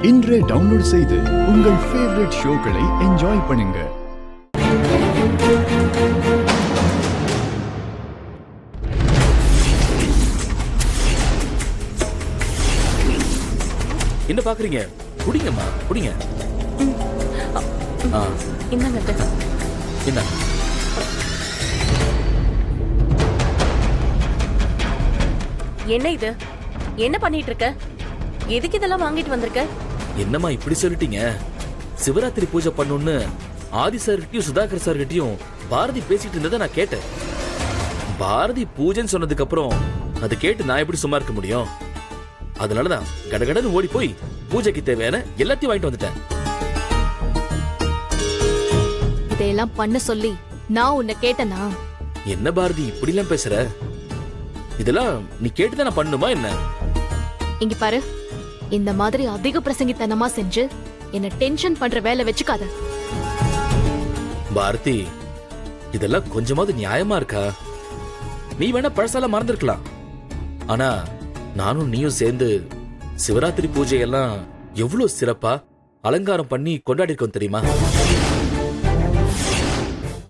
இன்றே டவுன்லோட் செய்து உங்கள் ஃபேவரட் ஷோக்களை என்ஜாய் பண்ணுங்க. என்ன பாக்குறீங்க? குடிங்கம்மா, குடிங்க. இந்தாங்க. என்ன இது? என்ன பண்ணிட்டு இருக்க? எதுக்கு இதெல்லாம் வாங்கிட்டு வந்திருக்க? என்னம்மா இப்படி சொல்லிட்டீங்க? சிவராத்திரி பூஜை பண்ணுன்னு ஆதி சார்கிட்டயும் சுதாகர் சார்கிட்டயும் பாரதி பேசிட்டு இருந்ததை நான் கேட்டேன். பாரதி பூஜைன்னு சொன்னதுக்கு அப்புறம் அது கேட்டு நான் எப்படி சும்மா இருக்க முடியும்? அதனாலதான் கடகடன்னு ஓடி போய் பூஜைக்கு தேவையான எல்லாத்தையும் வாங்கிட்டு வந்துட்டேன். இதையெல்லாம் பண்ண சொல்லி நான் உன்னை கேட்டனா? என்ன பாரதி இப்படி எல்லாம் பேசுற? இதெல்லாம் நீ கேட்டுதான் நான் பண்ணுமா என்ன? இங்க பாரு, இந்த மாதிரி அதிக பிரசங்கித்தனமா செஞ்சு என்ன டென்ஷன் பண்ற வேலை வச்சுக்காத. பாரதி, இதெல்லாம் கொஞ்சமாவது நியாயமா இருக்கா? நீ வேணா பழசால மறந்துருக்கலாம். ஆனா நானும் நீயும் சேர்ந்து சிவராத்திரி பூஜையெல்லாம் எவ்வளவு சிறப்பா அலங்காரம் பண்ணி கொண்டாடி இருக்கோம் தெரியுமா?